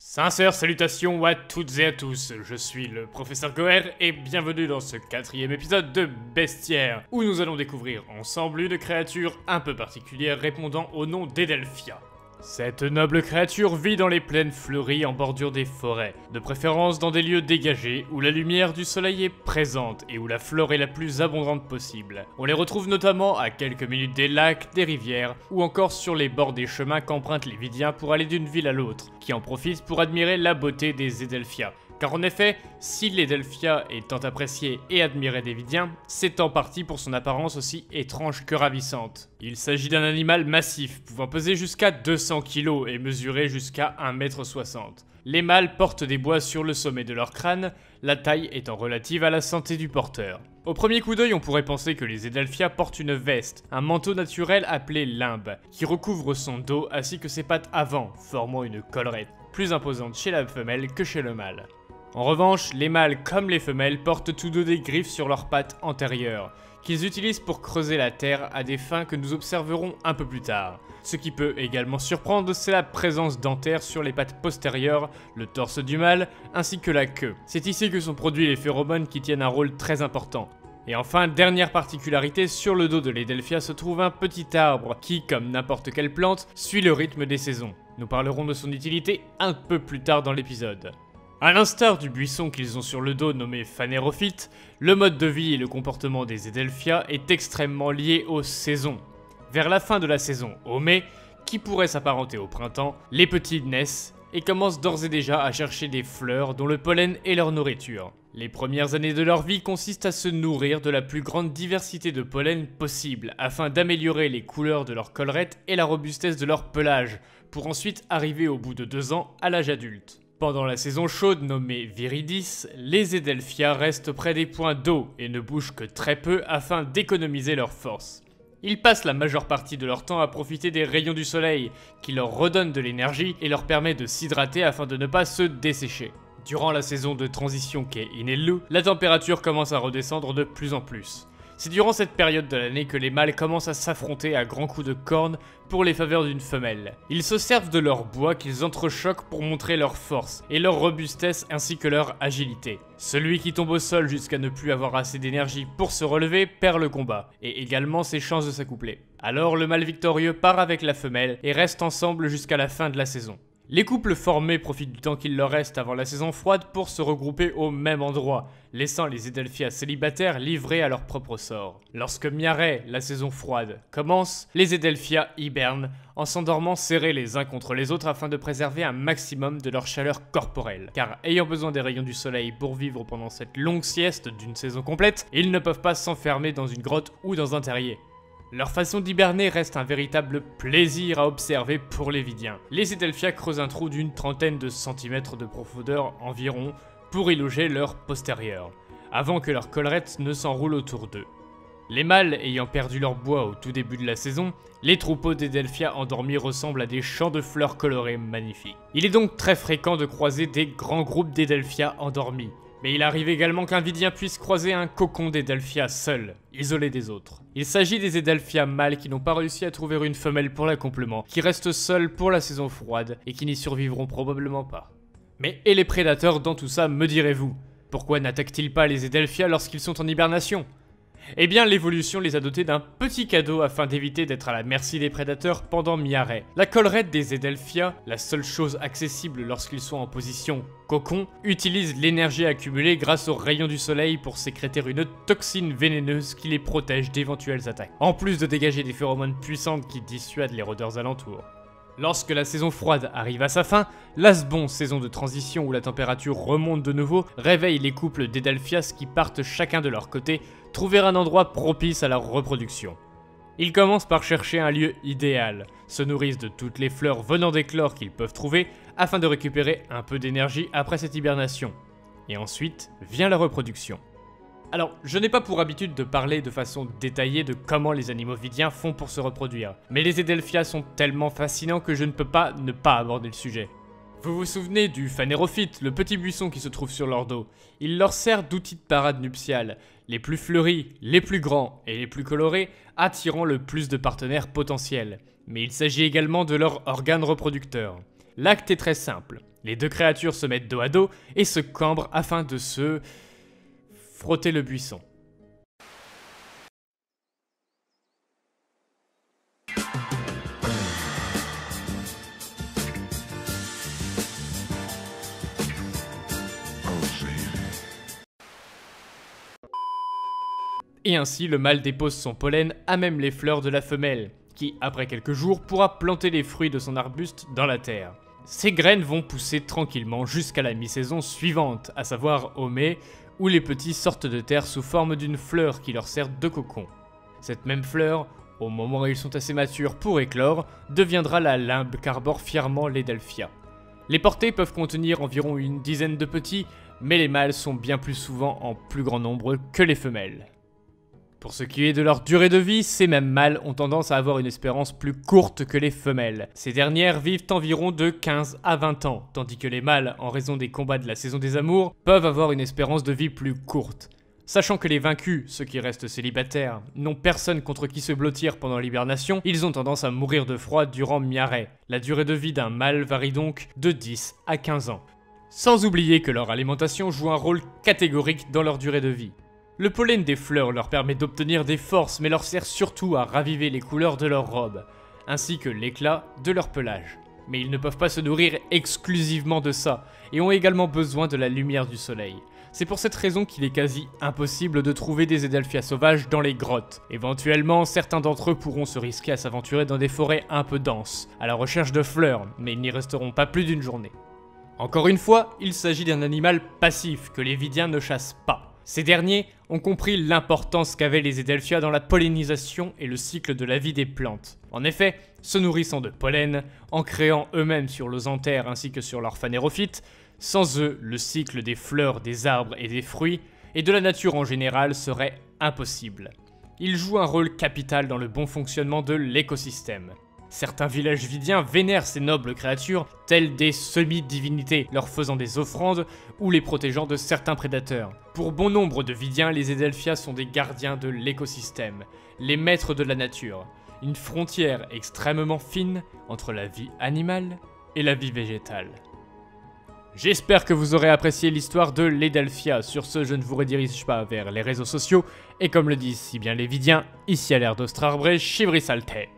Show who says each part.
Speaker 1: Sincères salutations à toutes et à tous, je suis le professeur Goher et bienvenue dans ce 4e épisode de Bestiaire, où nous allons découvrir ensemble une créature un peu particulière répondant au nom d'Edelphia. Cette noble créature vit dans les plaines fleuries en bordure des forêts, de préférence dans des lieux dégagés où la lumière du soleil est présente et où la flore est la plus abondante possible. On les retrouve notamment à quelques minutes des lacs, des rivières ou encore sur les bords des chemins qu'empruntent les Vidiens pour aller d'une ville à l'autre, qui en profitent pour admirer la beauté des Edelphia. Car en effet, si l'Edelphia est tant appréciée et admirée des Vidiens, c'est en partie pour son apparence aussi étrange que ravissante. Il s'agit d'un animal massif, pouvant peser jusqu'à 200 kg et mesurer jusqu'à 1,60 m. Les mâles portent des bois sur le sommet de leur crâne, la taille étant relative à la santé du porteur. Au premier coup d'œil, on pourrait penser que les Edelphia portent une veste, un manteau naturel appelé limbe, qui recouvre son dos ainsi que ses pattes avant, formant une collerette, plus imposante chez la femelle que chez le mâle. En revanche, les mâles comme les femelles portent tous deux des griffes sur leurs pattes antérieures, qu'ils utilisent pour creuser la terre à des fins que nous observerons un peu plus tard. Ce qui peut également surprendre, c'est la présence dentaire sur les pattes postérieures, le torse du mâle, ainsi que la queue. C'est ici que sont produits les phéromones qui tiennent un rôle très important. Et enfin, dernière particularité, sur le dos de l'Edelphia se trouve un petit arbre qui, comme n'importe quelle plante, suit le rythme des saisons. Nous parlerons de son utilité un peu plus tard dans l'épisode. À l'instar du buisson qu'ils ont sur le dos nommé phanérophyte, le mode de vie et le comportement des Edelphia est extrêmement lié aux saisons. Vers la fin de la saison, au mai, qui pourrait s'apparenter au printemps, les petits naissent et commencent d'ores et déjà à chercher des fleurs dont le pollen est leur nourriture. Les premières années de leur vie consistent à se nourrir de la plus grande diversité de pollen possible afin d'améliorer les couleurs de leur collerette et la robustesse de leur pelage, pour ensuite arriver au bout de 2 ans à l'âge adulte. Pendant la saison chaude nommée Viridis, les Edelphia restent près des points d'eau et ne bougent que très peu afin d'économiser leur force. Ils passent la majeure partie de leur temps à profiter des rayons du soleil, qui leur redonnent de l'énergie et leur permet de s'hydrater afin de ne pas se dessécher. Durant la saison de transition qu'est Inellu, la température commence à redescendre de plus en plus. C'est durant cette période de l'année que les mâles commencent à s'affronter à grands coups de cornes pour les faveurs d'une femelle. Ils se servent de leur bois qu'ils entrechoquent pour montrer leur force et leur robustesse ainsi que leur agilité. Celui qui tombe au sol jusqu'à ne plus avoir assez d'énergie pour se relever perd le combat, et également ses chances de s'accoupler. Alors le mâle victorieux part avec la femelle et reste ensemble jusqu'à la fin de la saison. Les couples formés profitent du temps qu'il leur reste avant la saison froide pour se regrouper au même endroit, laissant les Edelphia célibataires livrés à leur propre sort. Lorsque Miaré, la saison froide, commence, les Edelphia hibernent en s'endormant serrés les uns contre les autres afin de préserver un maximum de leur chaleur corporelle. Car ayant besoin des rayons du soleil pour vivre pendant cette longue sieste d'une saison complète, ils ne peuvent pas s'enfermer dans une grotte ou dans un terrier. Leur façon d'hiberner reste un véritable plaisir à observer pour les Vidiens. Les Edelphia creusent un trou d'une trentaine de centimètres de profondeur environ pour y loger leur postérieur, avant que leur collerette ne s'enroule autour d'eux. Les mâles ayant perdu leur bois au tout début de la saison, les troupeaux d'Edelphia endormis ressemblent à des champs de fleurs colorées magnifiques. Il est donc très fréquent de croiser des grands groupes d'Edelphia endormis. Mais il arrive également qu'un Vidien puisse croiser un cocon d'Edelphia seul, isolé des autres. Il s'agit des Edelphia mâles qui n'ont pas réussi à trouver une femelle pour l'accouplement, qui restent seuls pour la saison froide et qui n'y survivront probablement pas. Mais et les prédateurs dans tout ça, me direz-vous? Pourquoi n'attaquent-ils pas les Edelphia lorsqu'ils sont en hibernation? Eh bien, l'évolution les a dotés d'un petit cadeau afin d'éviter d'être à la merci des prédateurs pendant Miaré. La collerette des Edelphia, la seule chose accessible lorsqu'ils sont en position cocon, utilise l'énergie accumulée grâce aux rayons du soleil pour sécréter une toxine vénéneuse qui les protège d'éventuelles attaques, en plus de dégager des phéromones puissantes qui dissuadent les rôdeurs alentours. Lorsque la saison froide arrive à sa fin, l'Asbon, saison de transition où la température remonte de nouveau, réveille les couples d'Edelphias qui partent chacun de leur côté trouver un endroit propice à leur reproduction. Ils commencent par chercher un lieu idéal, se nourrissent de toutes les fleurs venant d'éclore qu'ils peuvent trouver afin de récupérer un peu d'énergie après cette hibernation. Et ensuite vient la reproduction. Alors, je n'ai pas pour habitude de parler de façon détaillée de comment les animaux vidiens font pour se reproduire, mais les Edelphia sont tellement fascinants que je ne peux pas ne pas aborder le sujet. Vous vous souvenez du phanérophyte, le petit buisson qui se trouve sur leur dos? Il leur sert d'outil de parade nuptiale, les plus fleuris, les plus grands et les plus colorés, attirant le plus de partenaires potentiels. Mais il s'agit également de leur organe reproducteur. L'acte est très simple. Les deux créatures se mettent dos à dos et se cambrent afin de se frotter le buisson. Et ainsi, le mâle dépose son pollen à même les fleurs de la femelle, qui, après quelques jours, pourra planter les fruits de son arbuste dans la terre. Ces graines vont pousser tranquillement jusqu'à la mi-saison suivante, à savoir au mai, où les petits sortent de terre sous forme d'une fleur qui leur sert de cocon. Cette même fleur, au moment où ils sont assez matures pour éclore, deviendra la limbe qu'arbore fièrement l'Edelphia. Les portées peuvent contenir environ une dizaine de petits, mais les mâles sont bien plus souvent en plus grand nombre que les femelles. Pour ce qui est de leur durée de vie, ces mêmes mâles ont tendance à avoir une espérance plus courte que les femelles. Ces dernières vivent environ de 15 à 20 ans, tandis que les mâles, en raison des combats de la saison des amours, peuvent avoir une espérance de vie plus courte. Sachant que les vaincus, ceux qui restent célibataires, n'ont personne contre qui se blottir pendant l'hibernation, ils ont tendance à mourir de froid durant Miaré. La durée de vie d'un mâle varie donc de 10 à 15 ans. Sans oublier que leur alimentation joue un rôle catégorique dans leur durée de vie. Le pollen des fleurs leur permet d'obtenir des forces mais leur sert surtout à raviver les couleurs de leurs robes, ainsi que l'éclat de leur pelage. Mais ils ne peuvent pas se nourrir exclusivement de ça, et ont également besoin de la lumière du soleil. C'est pour cette raison qu'il est quasi impossible de trouver des Edelphia sauvages dans les grottes. Éventuellement, certains d'entre eux pourront se risquer à s'aventurer dans des forêts un peu denses, à la recherche de fleurs, mais ils n'y resteront pas plus d'une journée. Encore une fois, il s'agit d'un animal passif que les Vidiens ne chassent pas. Ces derniers ont compris l'importance qu'avaient les Edelphia dans la pollinisation et le cycle de la vie des plantes. En effet, se nourrissant de pollen, en créant eux-mêmes sur l'osanthère ainsi que sur leur phanérophyte, sans eux, le cycle des fleurs, des arbres et des fruits, et de la nature en général, serait impossible. Ils jouent un rôle capital dans le bon fonctionnement de l'écosystème. Certains villages vidiens vénèrent ces nobles créatures, telles des semi-divinités, leur faisant des offrandes ou les protégeant de certains prédateurs. Pour bon nombre de vidiens, les Edelphia sont des gardiens de l'écosystème, les maîtres de la nature, une frontière extrêmement fine entre la vie animale et la vie végétale. J'espère que vous aurez apprécié l'histoire de l'Edelphia. Sur ce, je ne vous redirige pas vers les réseaux sociaux, et comme le disent si bien les vidiens, ici à l'ère d'Ostrarbray, Chibri Salte.